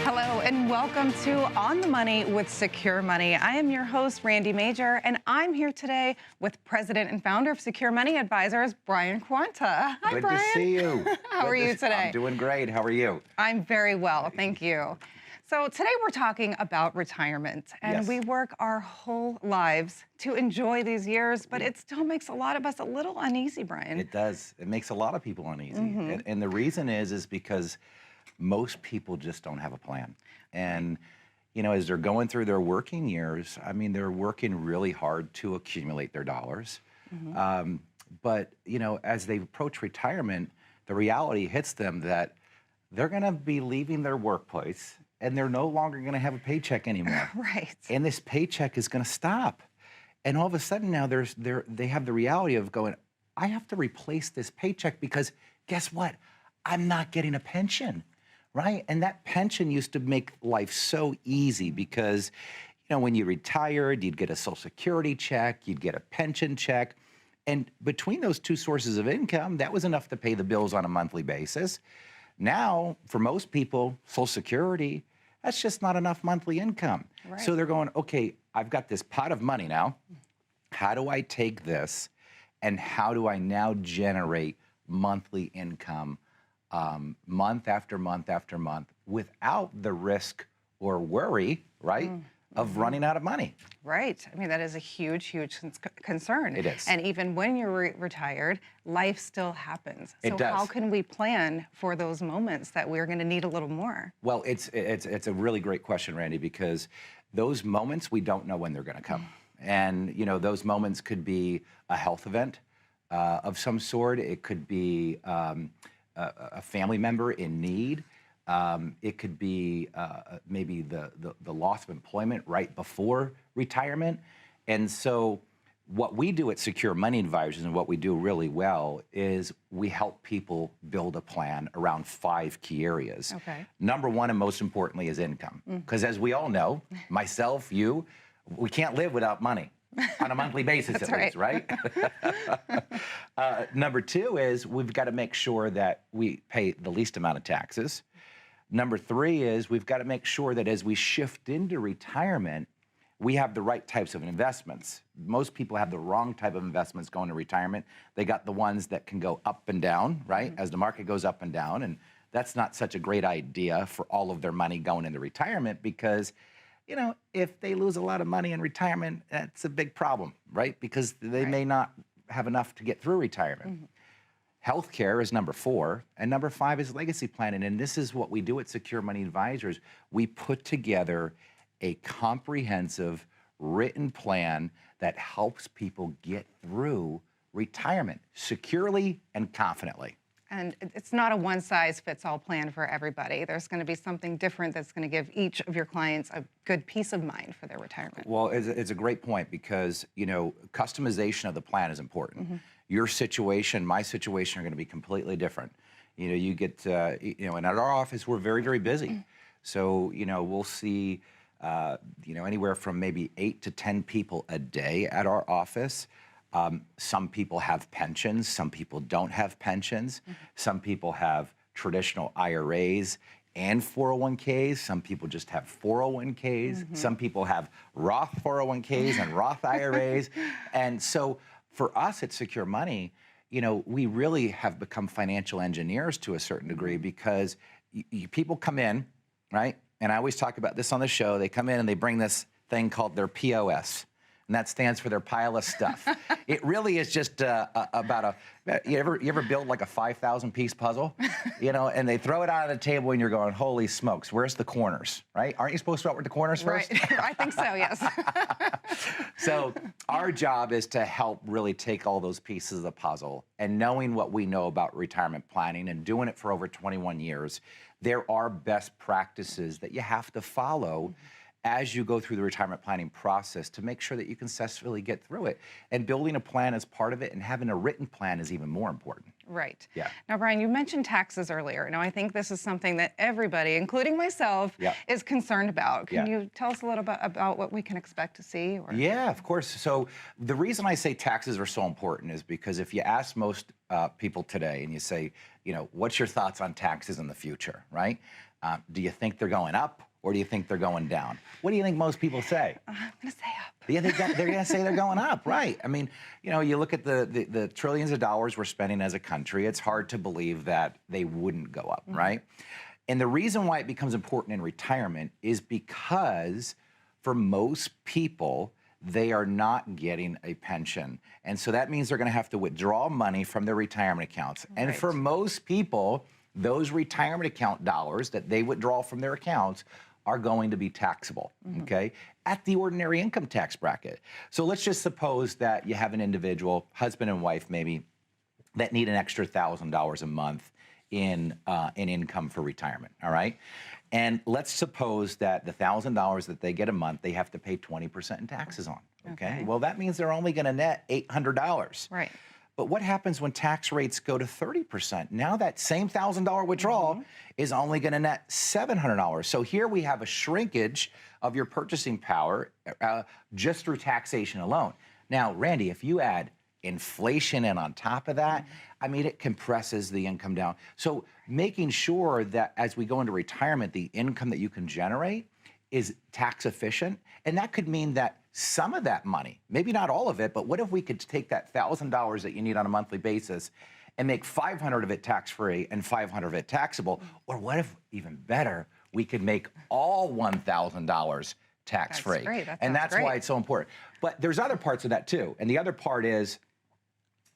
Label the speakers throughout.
Speaker 1: Hello and welcome to On the Money with Secure Money. I am your host, Randy Major, and I'm here today with President and Founder of Secure Money Advisors, Brian Quaranta. Hi,
Speaker 2: Good
Speaker 1: Brian.
Speaker 2: to see you.
Speaker 1: How are you today?
Speaker 2: I'm doing great. How are you?
Speaker 1: I'm very well, thank you. So today we're talking about retirement, and
Speaker 2: Yes.
Speaker 1: we work our whole lives to enjoy these years, but it still makes a lot of us a little uneasy, Brian.
Speaker 2: It does. It makes a lot of people uneasy. And the reason is because most people just don't have a plan. And, you know, as they're going through their working years, I mean, they're working really hard to accumulate their dollars. But, you know, as they approach retirement, the reality hits them that they're going to be leaving their workplace and they're no longer going to have a paycheck anymore.
Speaker 1: Right.
Speaker 2: And this paycheck is going to stop. And all of a sudden now they have the reality of going, I have to replace this paycheck because guess what? I'm not getting a pension, right? And that pension used to make life so easy because, you know, when you retired, you'd get a Social Security check, you'd get a pension check. And between those two sources of income, that was enough to pay the bills on a monthly basis. Now, for most people, Social Security, that's just not enough monthly income.
Speaker 1: Right.
Speaker 2: So they're going, okay, I've got this pot of money now. How do I take this and how do I now generate monthly income month after month after month without the risk or worry, right, of running out of money?
Speaker 1: Right. I mean, that is a huge, huge concern.
Speaker 2: It is.
Speaker 1: And even when you're retired, life still happens.
Speaker 2: It
Speaker 1: So
Speaker 2: does.
Speaker 1: how can we plan for those moments that we're going to need a little more?
Speaker 2: Well, it's a really great question, Randy, because those moments, we don't know when they're going to come. And, you know, those moments could be a health event of some sort. It could be a family member in need. It could be maybe the loss of employment right before retirement. And so what we do at Secure Money Advisors and what we do really well is we help people build a plan around 5 key areas.
Speaker 1: Okay.
Speaker 2: Number one, and most importantly, is income. Because as we all know, myself, you, we can't live without money on a monthly basis at least, right? Number two is we've got to make sure that we pay the least amount of taxes. Number three is we've got to make sure that as we shift into retirement, we have the right types of investments. Most people have the wrong type of investments going to retirement. They got the ones that can go up and down, right? As the market goes up and down. And that's not such a great idea for all of their money going into retirement because, you know, if they lose a lot of money in retirement, that's a big problem, right? Because they may not have enough to get through retirement. Healthcare is number 4, and number 5 is legacy planning. And this is what we do at Secure Money Advisors. We put together a comprehensive written plan that helps people get through retirement securely and confidently.
Speaker 1: And it's not a one-size-fits-all plan for everybody. There's going to be something different that's going to give each of your clients a good peace of mind for their retirement.
Speaker 2: Well, it's a great point because, you know, customization of the plan is important. Your situation, my situation are going to be completely different. You know, you get, you know, and at our office, we're very, very busy. So, you know, we'll see, you know, anywhere from maybe 8 to 10 people a day at our office. Some people have pensions, some people don't have pensions. Some people have traditional IRAs and 401ks. Some people just have 401ks. Some people have Roth 401ks and Roth IRAs. And so for us at Secure Money, you know, we really have become financial engineers to a certain degree because people come in, right? And I always talk about this on the show. They come in and they bring this thing called their POS. And that stands for their pile of stuff. It really is just about you ever build like a 5,000 piece puzzle, you know, and they throw it out on the table and you're going, holy smokes, where's the corners, right? Aren't you supposed to start with the corners first?
Speaker 1: Right. I think so, yes.
Speaker 2: So our job is to help really take all those pieces of the puzzle and knowing what we know about retirement planning and doing it for over 21 years, there are best practices that you have to follow. as you go through the retirement planning process to make sure that you can successfully get through it. And building a plan is part of it, and having a written plan is even more important.
Speaker 1: Right.
Speaker 2: Yeah.
Speaker 1: Now, Brian, you mentioned taxes earlier. Now, I think this is something that everybody, including myself, is concerned about. Can you tell us a little bit about what we can expect to see? Or?
Speaker 2: Yeah, of course. So the reason I say taxes are so important is because if you ask most people today and you say, what's your thoughts on taxes in the future, right? Do you think they're going up, or do you think they're going down? What do you think most people say?
Speaker 1: I'm going to say up.
Speaker 2: Yeah, they're going to say they're going up, right? I mean, you look at the trillions of dollars we're spending as a country, it's hard to believe that they wouldn't go up, right? And the reason why it becomes important in retirement is because for most people, they are not getting a pension. And so that means they're going to have to withdraw money from their retirement accounts. And for most people, those retirement account dollars that they withdraw from their accounts are going to be taxable, okay, at the ordinary income tax bracket. So let's just suppose that you have an individual, husband and wife maybe, that need an extra $1,000 a month in income for retirement, all right? And let's suppose that the $1,000 that they get a month, they have to pay 20% in taxes on, okay? Well, that means they're only gonna net $800.
Speaker 1: Right.
Speaker 2: But what happens when tax rates go to 30%? Now that same $1,000 withdrawal is only going to net $700. So here we have a shrinkage of your purchasing power just through taxation alone. Now, Randy, if you add inflation in on top of that, I mean, it compresses the income down. So making sure that as we go into retirement, the income that you can generate is tax efficient. And that could mean that some of that money, maybe not all of it, but what if we could take that $1,000 that you need on a monthly basis and make 500 of it tax-free and 500 of it taxable? Or what if, even better, we could make all $1,000 tax-free?
Speaker 1: That's great.
Speaker 2: And that's why it's so important. But there's other parts of that too. And the other part is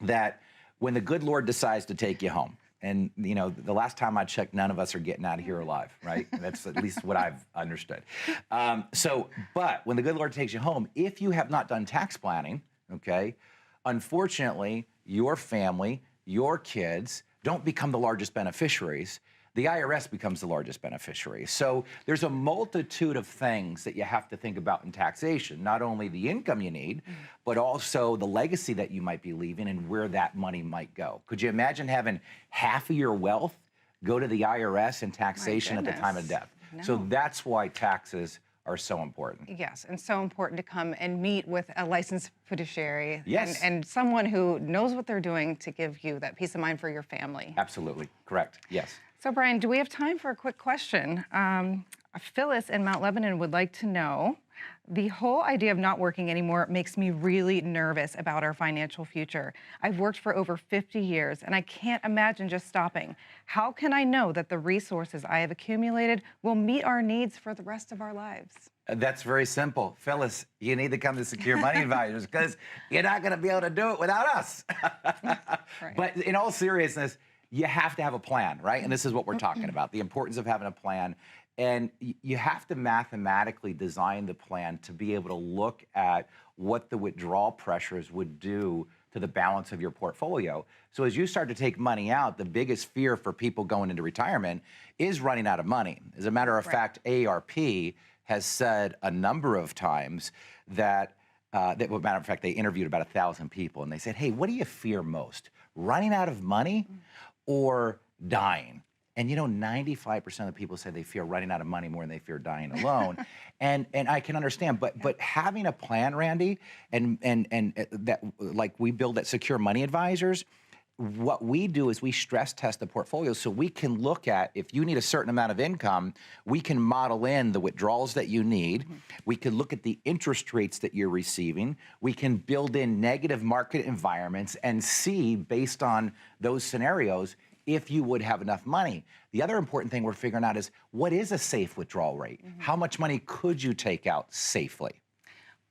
Speaker 2: that when the good Lord decides to take you home, and the last time I checked, none of us are getting out of here alive, right? That's at least what I've understood. But when the good Lord takes you home, if you have not done tax planning, okay, unfortunately, your family, your kids don't become the largest beneficiaries. The IRS becomes the largest beneficiary. So there's a multitude of things that you have to think about in taxation, not only the income you need, but also the legacy that you might be leaving and where that money might go. Could you imagine having half of your wealth go to the IRS in taxation at the time of death?
Speaker 1: No.
Speaker 2: So that's why taxes are so important.
Speaker 1: Yes, and so important to come and meet with a licensed fiduciary and someone who knows what they're doing to give you that peace of mind for your family.
Speaker 2: Absolutely, correct, yes.
Speaker 1: So, Brian, do we have time for a quick question? Phyllis in Mount Lebanon would like to know, the whole idea of not working anymore makes me really nervous about our financial future. I've worked for over 50 years, and I can't imagine just stopping. How can I know that the resources I have accumulated will meet our needs for the rest of our lives?
Speaker 2: That's very simple. Phyllis, you need to come to Secure Money Advisors because you're not going to be able to do it without us. But in all seriousness, you have to have a plan, right? And this is what we're talking about, the importance of having a plan. And you have to mathematically design the plan to be able to look at what the withdrawal pressures would do to the balance of your portfolio. So as you start to take money out, the biggest fear for people going into retirement is running out of money. As a matter of fact, AARP has said a number of times that, as a matter of fact, they interviewed about 1,000 people and they said, hey, what do you fear most? Running out of money or dying? And 95% of the people say they fear running out of money more than they fear dying alone. and I can understand, but having a plan, Randy, and that, like we build at Secure Money Advisors, what we do is we stress test the portfolio so we can look at, if you need a certain amount of income, we can model in the withdrawals that you need. We can look at the interest rates that you're receiving. We can build in negative market environments and see, based on those scenarios, if you would have enough money. The other important thing we're figuring out is, what is a safe withdrawal rate? How much money could you take out safely?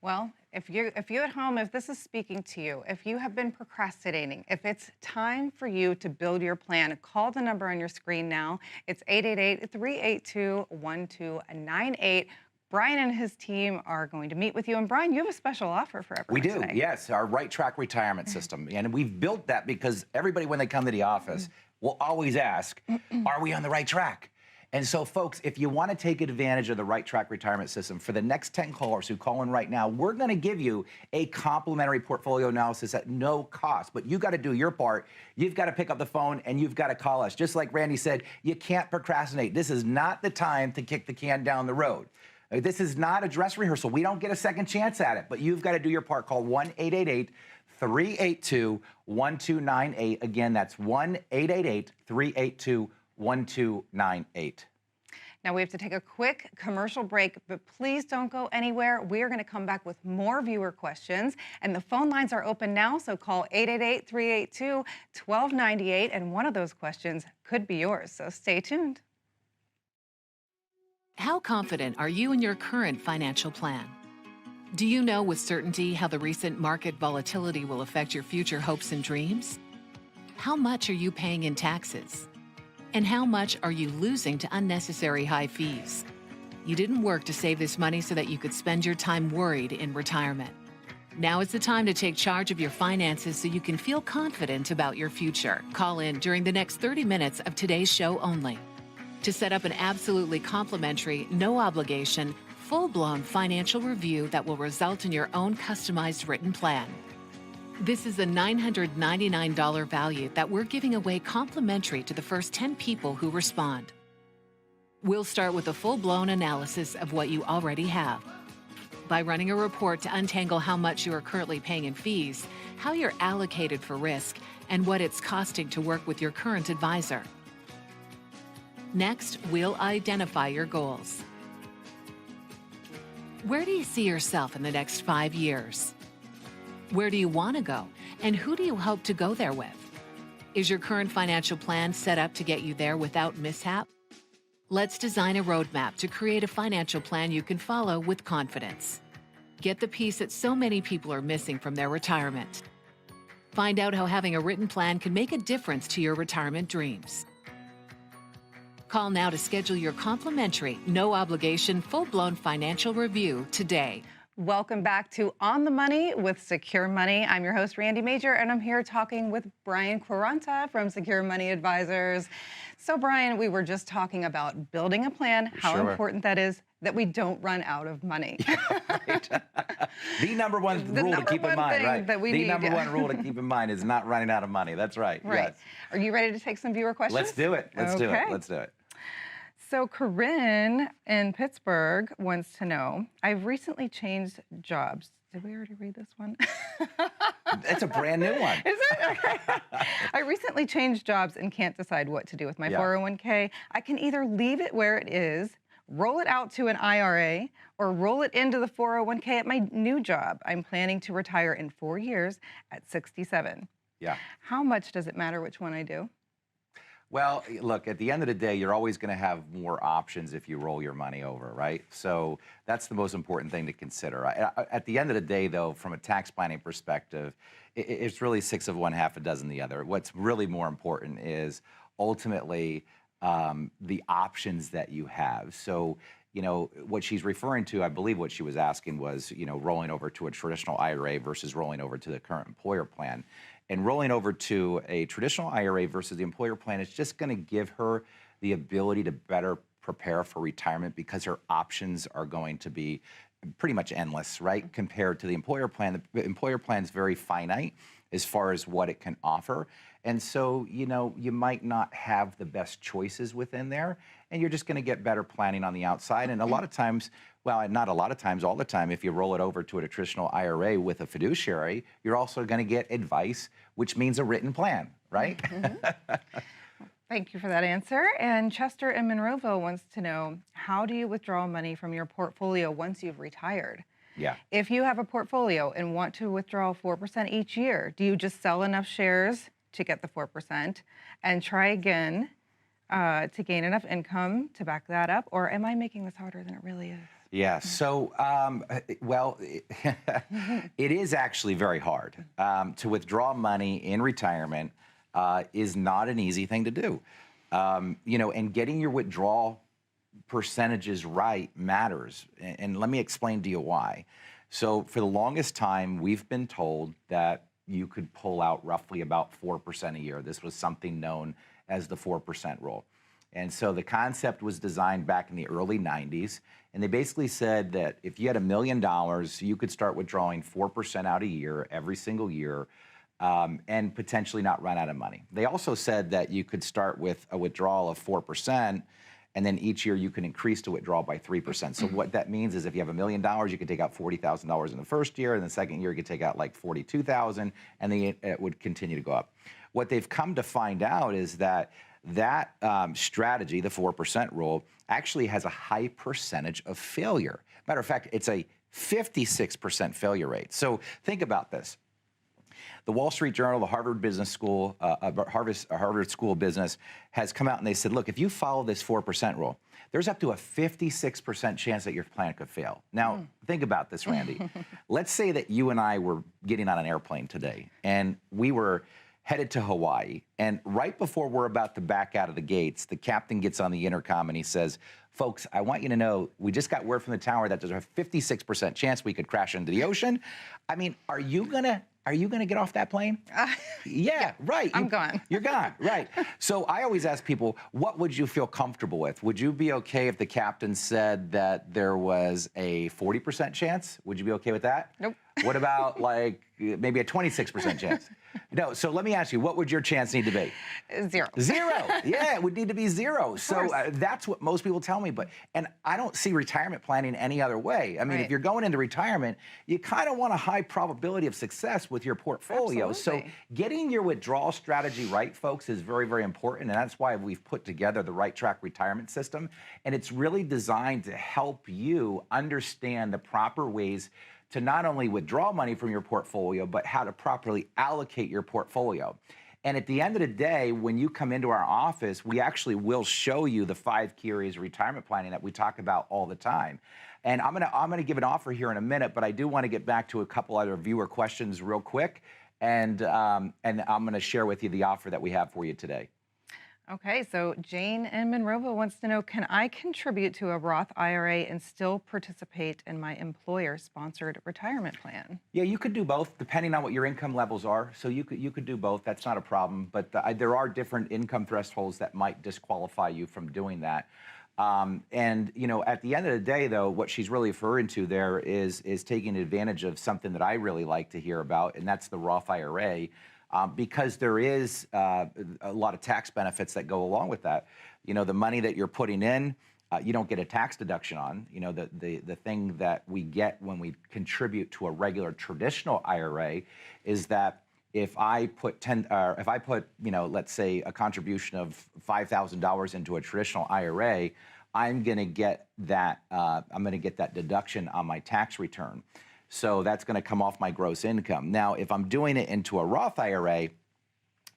Speaker 1: Well, if you at home, if this is speaking to you, if you have been procrastinating, if it's time for you to build your plan, call the number on your screen now. It's 888-382-1298. Brian and his team are going to meet with you. And Brian, you have a special offer for everyone
Speaker 2: today. We do, yes, our Right Track Retirement System. And we've built that because everybody, when they come to the office, will always ask, are we on the right track? And so, folks, if you want to take advantage of the Right Track Retirement System, for the next 10 callers who call in right now, we're going to give you a complimentary portfolio analysis at no cost. But you got to do your part. You've got to pick up the phone and you've got to call us. Just like Randy said, you can't procrastinate. This is not the time to kick the can down the road. This is not a dress rehearsal. We don't get a second chance at it, but you've got to do your part. Call 1-888-382-1298. Again, that's 1-888-382-1298.
Speaker 1: Now we have to take a quick commercial break, but please don't go anywhere. We are going to come back with more viewer questions, and the phone lines are open now, so call 888-382-1298, and one of those questions could be yours, so stay tuned.
Speaker 3: How confident are you in your current financial plan? Do you know with certainty how the recent market volatility will affect your future hopes and dreams? How much are you paying in taxes? And how much are you losing to unnecessary high fees? You didn't work to save this money so that you could spend your time worried in retirement. Now is the time to take charge of your finances so you can feel confident about your future. Call in during the next 30 minutes of today's show only to set up an absolutely complimentary, no obligation, full-blown financial review that will result in your own customized written plan. This is a $999 value that we're giving away complimentary to the first 10 people who respond. We'll start with a full-blown analysis of what you already have by running a report to untangle how much you are currently paying in fees, how you're allocated for risk, and what it's costing to work with your current advisor. Next, we'll identify your goals. Where do you see yourself in the next 5 years? Where do you want to go, and who do you hope to go there with? Is your current financial plan set up to get you there without mishap? Let's design a roadmap to create a financial plan you can follow with confidence. Get the piece that so many people are missing from their retirement. Find out how having a written plan can make a difference to your retirement dreams. Call now to schedule your complimentary, no-obligation, full-blown financial review today.
Speaker 1: Welcome back to On the Money with Secure Money. I'm your host, Randy Major, and I'm here talking with Brian Quaranta from Secure Money Advisors. So, Brian, we were just talking about building a plan, how important that is that we don't run out of money.
Speaker 2: Right. The number one rule to keep in mind, right? The number one rule to keep in mind is not running out of money. That's right.
Speaker 1: Right.
Speaker 2: Yes.
Speaker 1: Are you ready to take some viewer questions?
Speaker 2: Let's do it. Let's do it. Let's do it.
Speaker 1: So Corinne in Pittsburgh wants to know, I've recently changed jobs. Did we already read this one?
Speaker 2: It's a brand new one.
Speaker 1: Is it? Okay. I recently changed jobs and can't decide what to do with my 401k. I can either leave it where it is, roll it out to an IRA, or roll it into the 401k at my new job. I'm planning to retire in 4 years at 67.
Speaker 2: Yeah.
Speaker 1: How much does it matter which one I do?
Speaker 2: Well, look, at the end of the day, you're always going to have more options if you roll your money over, right? So that's the most important thing to consider. At the end of the day, though, from a tax planning perspective, it's really 6 of one, half a dozen the other. What's really more important is ultimately the options that you have. So, you know, what she's referring to, I believe what she was asking was, you know, rolling over to a traditional IRA versus rolling over to the current employer plan. And rolling over to a traditional IRA versus the employer plan is just going to give her the ability to better prepare for retirement because her options are going to be pretty much endless, right? Compared to the employer plan. The employer plan is very finite as far as what it can offer. And so, you know, you might not have the best choices within there, and you're just going to get better planning on the outside. And a lot of times, well, not a lot of times, all the time, if you roll it over to a traditional IRA with a fiduciary, you're also going to get advice, which means a written plan, right?
Speaker 1: Mm-hmm. Thank you for that answer. And Chester in Monroeville wants to know, how do you withdraw money from your portfolio once you've retired?
Speaker 2: Yeah.
Speaker 1: If you have a portfolio and want to withdraw 4% each year, do you just sell enough shares to get the 4% and try again to gain enough income to back that up? Or am I making this harder than it really is?
Speaker 2: Yeah, so, well, it is actually very hard. To withdraw money in retirement is not an easy thing to do. You know, and getting your withdrawal percentages right matters. And let me explain to you why. So for the longest time, we've been told that you could pull out roughly about 4% a year. This was something known as the 4% rule. And so the concept was designed back in the early 90s. And they basically said that if you had $1 million, you could start withdrawing 4% out a year, every single year, and potentially not run out of money. They also said that you could start with a withdrawal of 4%, and then each year you can increase the withdrawal by 3%. So what that means is if you have $1 million, you could take out $40,000 in the first year, and the second year you could take out like $42,000, and then it would continue to go up. What they've come to find out is that strategy, the 4% rule, actually has a high percentage of failure. Matter of fact, it's a 56% failure rate. So think about this. The Wall Street Journal, the Harvard Business School, Harvard School of Business has come out and they said, look, if you follow this 4% rule, there's up to a 56% chance that your plan could fail. Now, think about this, Randy. Let's say that you and I were getting on an airplane today and we were headed to Hawaii. And right before we're about to back out of the gates, the captain gets on the intercom and he says, folks, I want you to know, we just got word from the tower that there's a 56% chance we could crash into the ocean. I mean, are you gonna get off that plane? Yeah, right.
Speaker 1: I'm gone.
Speaker 2: You're gone, right. So I always ask people, what would you feel comfortable with? Would you be okay if the captain said that there was a 40% chance? Would you be okay with that?
Speaker 1: Nope.
Speaker 2: What about like maybe a 26% chance? No, so let me ask you, what would your chance need to be?
Speaker 1: 0.
Speaker 2: 0. Yeah, it would need to be 0. So that's what most people tell me. And I don't see retirement planning any other way. I mean, if you're going into retirement, you kind of want a high probability of success with your portfolio.
Speaker 1: Absolutely.
Speaker 2: So getting your withdrawal strategy right, folks, is very, very important. And that's why we've put together the Right Track Retirement System. And it's really designed to help you understand the proper ways to not only withdraw money from your portfolio, but how to properly allocate your portfolio. And at the end of the day, when you come into our office, we actually will show you the 5 key areas of retirement planning that we talk about all the time. And I'm gonna give an offer here in a minute, but I do want to get back to a couple other viewer questions real quick. And I'm gonna share with you the offer that we have for you today.
Speaker 1: Okay, so Jane in Monroeville wants to know, can I contribute to a Roth IRA and still participate in my employer-sponsored retirement plan?
Speaker 2: Yeah, you could do both, depending on what your income levels are. So you could do both. That's not a problem. But there are different income thresholds that might disqualify you from doing that. And you know, at the end of the day, though, what she's really referring to there is taking advantage of something that I really like to hear about, and that's the Roth IRA. Because there is a lot of tax benefits that go along with that. You know, the money that you're putting in, you don't get a tax deduction on. You know, the thing that we get when we contribute to a regular traditional IRA is that if I put you know, let's say a contribution of $5,000 into a traditional IRA, I'm going to get that deduction on my tax return. So that's going to come off my gross income. Now, if I'm doing it into a Roth IRA,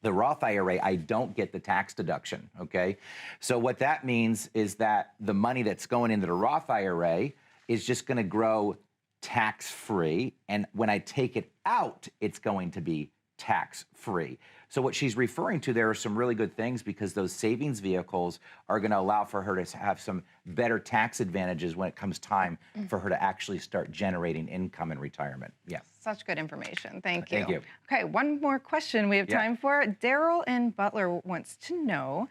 Speaker 2: the Roth IRA, I don't get the tax deduction, okay? So what that means is that the money that's going into the Roth IRA is just going to grow tax-free, and when I take it out, it's going to be tax-free. So what she's referring to there are some really good things, because those savings vehicles are going to allow for her to have some better tax advantages when it comes time for her to actually start generating income in retirement. Yeah.
Speaker 1: Such good information. Thank you.
Speaker 2: Thank you.
Speaker 1: Okay, one more question we have time for. Daryl in Butler wants to know,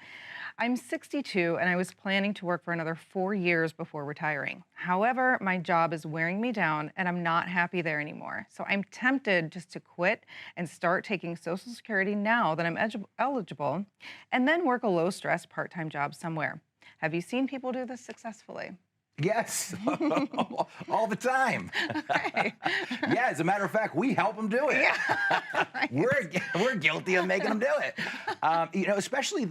Speaker 1: I'm 62 and I was planning to work for another 4 years before retiring. However, my job is wearing me down and I'm not happy there anymore. So I'm tempted just to quit and start taking Social Security now that I'm eligible, and then work a low-stress part-time job somewhere. Have you seen people do this successfully?
Speaker 2: Yes, all the time.
Speaker 1: Okay.
Speaker 2: Yeah, as a matter of fact, we help them do it.
Speaker 1: Yeah.
Speaker 2: We're guilty of making them do it. You know, especially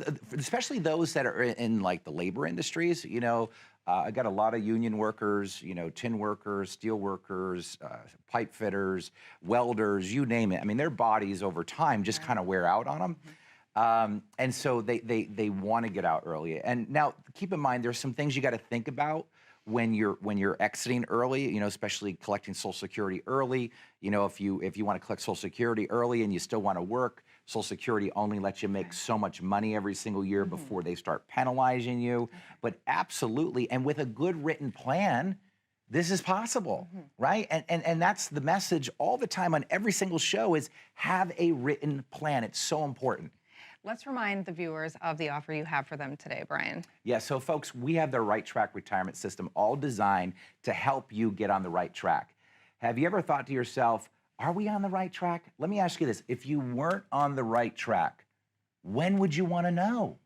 Speaker 2: those that are in like the labor industries. You know, I got a lot of union workers. You know, tin workers, steel workers, pipe fitters, welders, you name it. I mean, their bodies over time just kind of wear out on them. And so they want to get out early. And now keep in mind, there's some things you got to think about when you're exiting early, you know, especially collecting Social Security early. You know, if you want to collect Social Security early and you still want to work, Social Security only lets you make so much money every single year before they start penalizing you. But absolutely, and with a good written plan, this is possible, right? And that's the message all the time on every single show, is have a written plan. It's so important.
Speaker 1: Let's remind the viewers of the offer you have for them today, Brian.
Speaker 2: Yeah, so folks, we have the Right Track retirement system all designed to help you get on the right track. Have you ever thought to yourself, are we on the right track? Let me ask you this. If you weren't on the right track, when would you want to know?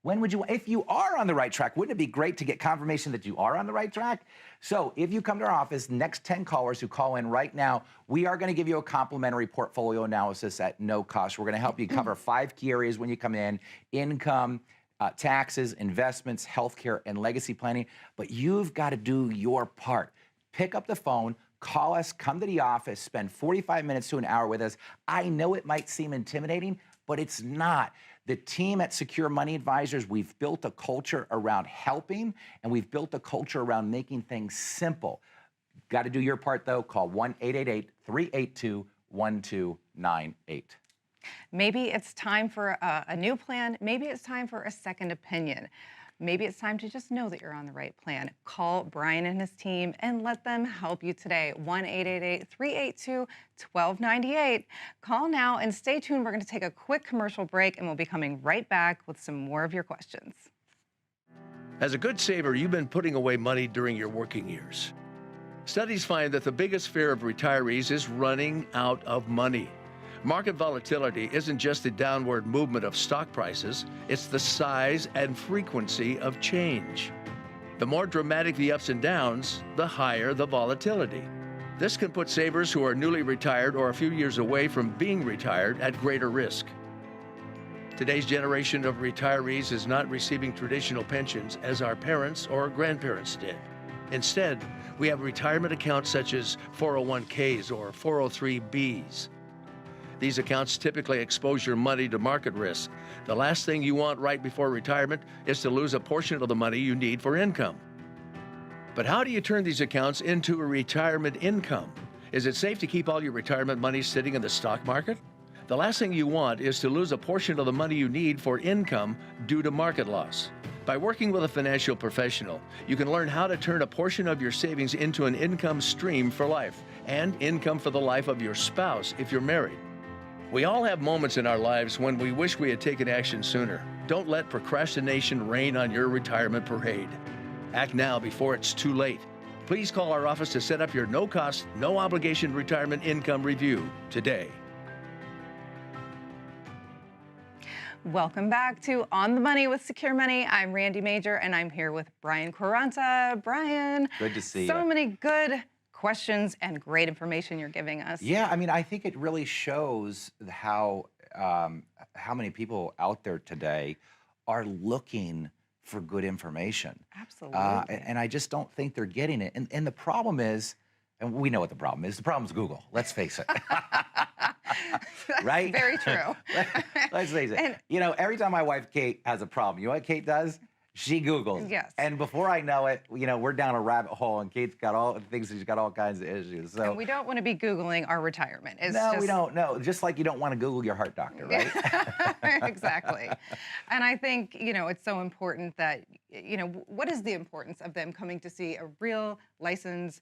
Speaker 2: If you are on the right track, wouldn't it be great to get confirmation that you are on the right track? So if you come to our office, next 10 callers who call in right now, we are going to give you a complimentary portfolio analysis at no cost. We're going to help you cover 5 key areas when you come in: income, taxes, investments, healthcare, and legacy planning. But you've got to do your part. Pick up the phone, call us, come to the office, spend 45 minutes to an hour with us. I know it might seem intimidating, but it's not. The team at Secure Money Advisors, we've built a culture around helping, and we've built a culture around making things simple. Got to do your part, though. Call 1-888-382-1298.
Speaker 1: Maybe it's time for a new plan. Maybe it's time for a second opinion. Maybe it's time to just know that you're on the right plan. Call Brian and his team and let them help you today. 1-888-382-1298. Call now and stay tuned. We're going to take a quick commercial break and we'll be coming right back with some more of your questions.
Speaker 4: As a good saver, you've been putting away money during your working years. Studies find that the biggest fear of retirees is running out of money. Market volatility isn't just the downward movement of stock prices, it's the size and frequency of change. The more dramatic the ups and downs, the higher the volatility. This can put savers who are newly retired or a few years away from being retired at greater risk. Today's generation of retirees is not receiving traditional pensions as our parents or grandparents did. Instead, we have retirement accounts such as 401ks or 403bs. These accounts typically expose your money to market risk. The last thing you want right before retirement is to lose a portion of the money you need for income. But how do you turn these accounts into a retirement income? Is it safe to keep all your retirement money sitting in the stock market? The last thing you want is to lose a portion of the money you need for income due to market loss. By working with a financial professional, you can learn how to turn a portion of your savings into an income stream for life and income for the life of your spouse if you're married. We all have moments in our lives when we wish we had taken action sooner. Don't let procrastination reign on your retirement parade. Act now before it's too late. Please call our office to set up your no-cost, no-obligation retirement income review today.
Speaker 1: Welcome back to On the Money with Secure Money. I'm Randy Major, and I'm here with Brian Quaranta. Brian,
Speaker 2: Good to see you.
Speaker 1: So many good questions and great information you're giving us.
Speaker 2: Yeah, I mean, I think it really shows how many people out there today are looking for good information.
Speaker 1: Absolutely.
Speaker 2: And I just don't think they're getting it. And the problem is, and we know what the problem is. The problem is Google. Let's face it. Right?
Speaker 1: Very true.
Speaker 2: Let's face it. You know, every time my wife Kate has a problem, you know what Kate does? She Googles.
Speaker 1: Yes.
Speaker 2: And before I know it, you know, we're down a rabbit hole, and Kate's got she's got all kinds of issues. So
Speaker 1: and we don't want to be Googling our retirement.
Speaker 2: we don't. No, just like you don't want to Google your heart doctor, right?
Speaker 1: Exactly. And I think, you know, it's so important that, you know, what is the importance of them coming to see a real licensed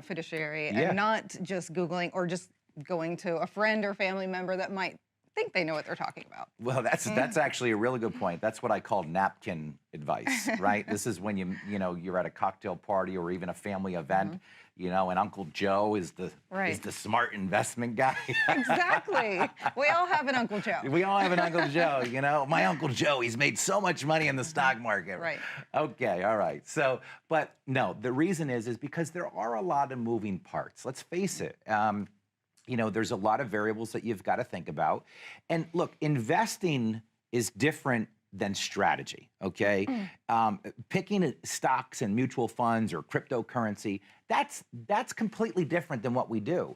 Speaker 1: fiduciary and not just Googling or just going to a friend or family member that might think they know what they're talking about.
Speaker 2: Well, that's actually a really good point. That's what I call napkin advice, right? This is when you're at a cocktail party or even a family event, you know, and Uncle Joe is the smart investment guy.
Speaker 1: Exactly. We all have an Uncle Joe.
Speaker 2: We all have an Uncle Joe, you know. My Uncle Joe, he's made so much money in the stock market.
Speaker 1: Right.
Speaker 2: Okay, all right. So, but no, the reason is because there are a lot of moving parts. Let's face it. You know, there's a lot of variables that you've got to think about. And look, investing is different than strategy, okay? Picking stocks and mutual funds or cryptocurrency, that's completely different than what we do.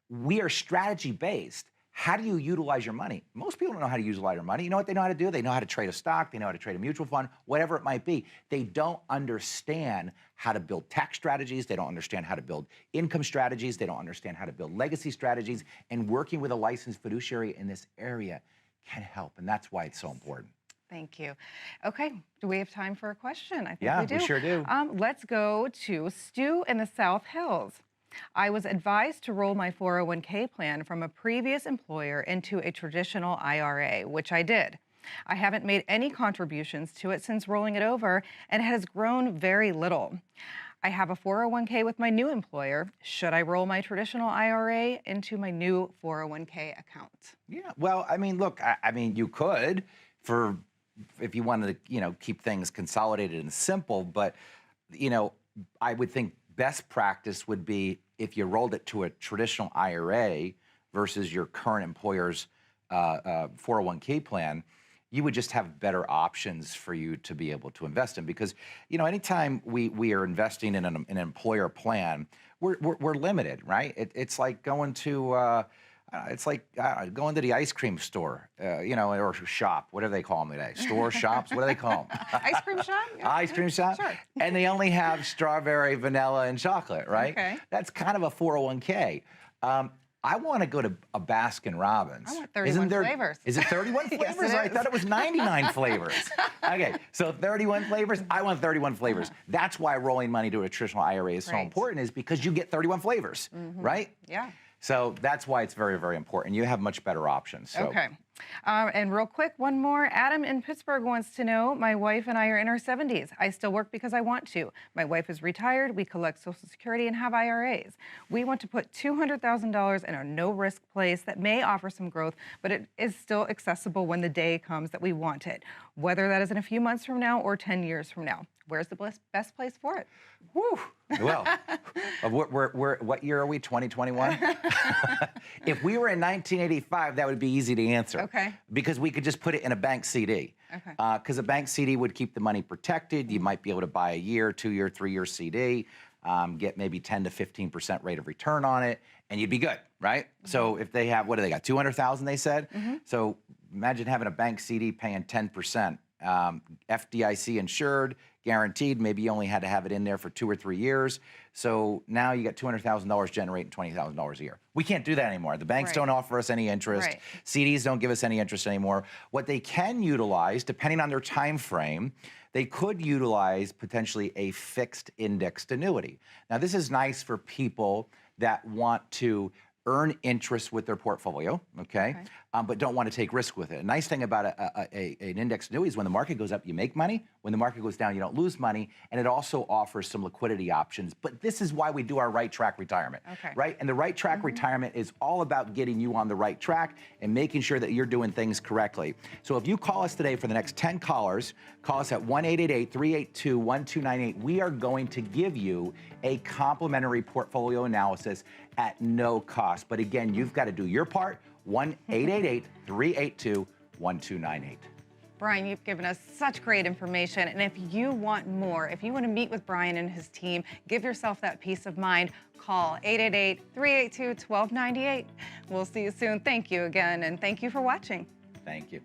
Speaker 2: We are strategy-based. How do you utilize your money? Most people don't know how to utilize their money. You know what they know how to do? They know how to trade a stock. They know how to trade a mutual fund, whatever it might be. They don't understand how to build tax strategies. They don't understand how to build income strategies. They don't understand how to build legacy strategies. And working with a licensed fiduciary in this area can help. And that's why it's so important.
Speaker 1: Thank you. Okay, do we have time for a question? I think
Speaker 2: Yeah,
Speaker 1: we do.
Speaker 2: we sure do.
Speaker 1: Let's go to Stu in the South Hills. I was advised to roll my 401k plan from a previous employer into a traditional IRA, which I did. I haven't made any contributions to it since rolling it over, and it has grown very little. I have a 401k with my new employer. Should I roll my traditional IRA into my new 401k account?
Speaker 2: Yeah, well, I mean, look, I mean, you could for if you wanted to, keep things consolidated and simple, but, I would think best practice would be if you rolled it to a traditional IRA versus your current employer's 401k plan, you would just have better options for you to be able to invest in. Because, anytime we are investing in an employer plan, we're limited, right? It's like going to going to the ice cream store, or shop, whatever they call them today. Store, shops, what do they call them?
Speaker 1: Ice cream shop? Yeah.
Speaker 2: Ice cream shop?
Speaker 1: Sure.
Speaker 2: And they only have strawberry, vanilla, and chocolate, right?
Speaker 1: Okay.
Speaker 2: That's kind of a 401k. I want to go to a Baskin Robbins.
Speaker 1: I want 31 flavors.
Speaker 2: Is it 31
Speaker 1: Yes,
Speaker 2: flavors?
Speaker 1: it
Speaker 2: I
Speaker 1: is.
Speaker 2: thought it was 99 flavors. Okay, so 31 flavors. I want 31 flavors. That's why rolling money to a traditional IRA is so
Speaker 1: Right.
Speaker 2: important, is because you get 31 flavors, right?
Speaker 1: Yeah.
Speaker 2: So that's why it's very, very important. You have much better options. So.
Speaker 1: Okay. And real quick, one more. Adam in Pittsburgh wants to know, my wife and I are in our 70s. I still work because I want to. My wife is retired. We collect Social Security and have IRAs. We want to put $200,000 in a no-risk place that may offer some growth, but it is still accessible when the day comes that we want it, whether that is in a few months from now or 10 years from now. Where's the best place for it?
Speaker 2: Woo. Well, what year are we? 2021? If we were in 1985, that would be easy to answer.
Speaker 1: Okay.
Speaker 2: Because we could just put it in a bank CD.
Speaker 1: Okay.
Speaker 2: Because a bank CD would keep the money protected. You might be able to buy a year, 2-year, 3-year CD, get maybe 10 to 15% rate of return on it, and you'd be good, right? So if they have, what do they got? 200,000, they said. So imagine having a bank CD paying 10%. FDIC insured, guaranteed. Maybe you only had to have it in there for 2 or 3 years. So now you got $200,000 generating $20,000 a year. We can't do that anymore. The banks
Speaker 1: Right.
Speaker 2: don't offer us any interest.
Speaker 1: Right.
Speaker 2: CDs don't give us any interest anymore. What they can utilize, depending on their time frame, they could utilize potentially a fixed indexed annuity. Now, this is nice for people that want to earn interest with their portfolio, okay? But don't want to take risk with it. A nice thing about an indexed annuity is when the market goes up, you make money. When the market goes down, you don't lose money. And it also offers some liquidity options. But this is why we do our right track retirement, right? And the right track retirement is all about getting you on the right track and making sure that you're doing things correctly. So if you call us today for the next 10 callers, call us at 1-888-382-1298. We are going to give you a complimentary portfolio analysis at no cost. But again, you've got to do your part. 1-888-382-1298.
Speaker 1: Brian, you've given us such great information. And if you want more, if you want to meet with Brian and his team, give yourself that peace of mind, call 888-382-1298. We'll see you soon. Thank you again, and thank you for watching.
Speaker 2: Thank you.